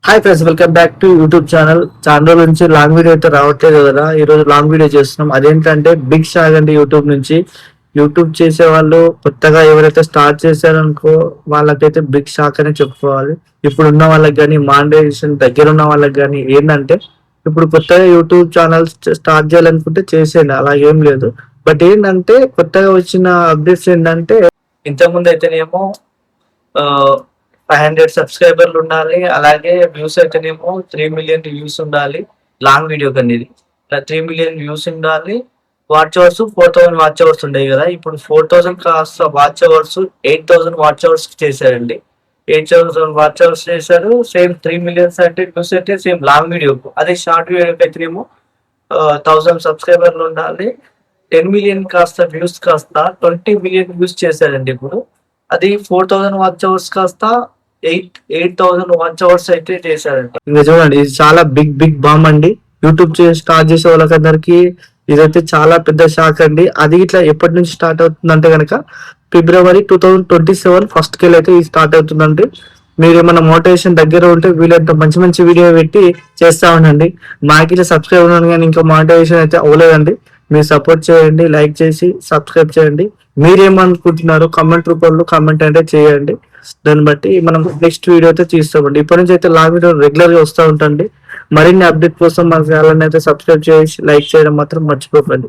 Hi friends, welcome back to YouTube channel. చాలా రోజుల నుంచి లాంగ్ వీడియో అయితే రావట్లేదు కదా. ఈ రోజు లాంగ్ వీడియో చేస్తున్నాం. అదేంటంటే బిగ్ షాక్ అండి. యూట్యూబ్ నుంచి యూట్యూబ్ చేసే వాళ్ళు కొత్తగా ఎవరైతే స్టార్ట్ చేశారనుకో వాళ్ళకైతే బిగ్ షాక్ అని చెప్పుకోవాలి. ఇప్పుడు ఉన్న వాళ్ళకి కానీ మానిటైజేషన్ దగ్గర ఉన్న వాళ్ళకి కానీ ఏంటంటే ఇప్పుడు కొత్తగా యూట్యూబ్ ఛానల్స్ స్టార్ట్ చేయాలనుకుంటే చేసేయండి, అలా ఏం లేదు. బట్ ఏంటంటే కొత్తగా వచ్చిన అప్డేట్స్ ఏంటంటే ఇంతకుముందు అయితేనేమో 500 సబ్స్క్రైబర్లు ఉండాలి, అలాగే వ్యూస్ అయితేనేమో 3 మిలియన్ వ్యూస్ ఉండాలి. లాంగ్ వీడియో కానీ ఇది ఇలా 3 మిలియన్ వ్యూస్ ఉండాలి. వాచ్ అవర్స్ 4000 వాచ్ అవర్స్ ఉండేవి కదా. ఇప్పుడు 4000 కాస్త వాచ్ అవర్స్ 8000 వాచ్ అవర్స్ చేశారండి. 8000 వాచ్ అవర్స్ చేశారు. సేమ్ 3 మిలియన్స్ అంటే వ్యూస్ అయితే సేమ్ లాంగ్ వీడియో. అదే షార్ట్ వీడియో అయితేనేమో 1000 సబ్స్క్రైబర్లు ఉండాలి. 10 మిలియన్ కాస్త వ్యూస్ కాస్త 20 మిలియన్ వ్యూస్ చేశారండి. ఇప్పుడు అది 4000 వాచ్ అవర్స్ కాస్త 8000 వాచ్ అవర్స్ అయితే చేశారండి. ఇంకా చూడండి, ఇది చాలా బిగ్ బాంబ్ అండి. యూట్యూబ్ స్టార్ట్ చేసే వాళ్ళకందరికి ఇదైతే చాలా పెద్ద షాక్ అండి. అది ఇట్లా ఎప్పటి నుంచి స్టార్ట్ అవుతుందంటే కనుక ఫిబ్రవరి 2027 ఫస్ట్ కి అయితే ఇది స్టార్ట్ అవుతుందండి. మీరు ఏమైనా మోటివేషన్ దగ్గర ఉంటే వీళ్ళంత మంచి మంచి వీడియో పెట్టి చేస్తా ఉండండి. మాకి ఇట్లా సబ్స్క్రైబ్ ఉన్నాను కానీ ఇంకా మోటివేషన్ అయితే అవ్వలేదండి. మీరు సపోర్ట్ చేయండి, లైక్ చేసి సబ్స్క్రైబ్ చేయండి. మీరేమనుకుంటున్నారు కామెంట్ రూపంలో కామెంట్ అంటే చేయండి. దాన్ని బట్టి మనం నెక్స్ట్ వీడియో అయితే తీస్తామండి. ఇప్పటి నుంచి అయితే లాంగ్ వీడియో రెగ్యులర్ గా వస్తూ ఉంటుంది. మరిన్ని అప్డేట్ కోసం మన ఛానల్ అయితే సబ్స్క్రైబ్ చేసి లైక్ చేయడం మాత్రం మర్చిపోకండి.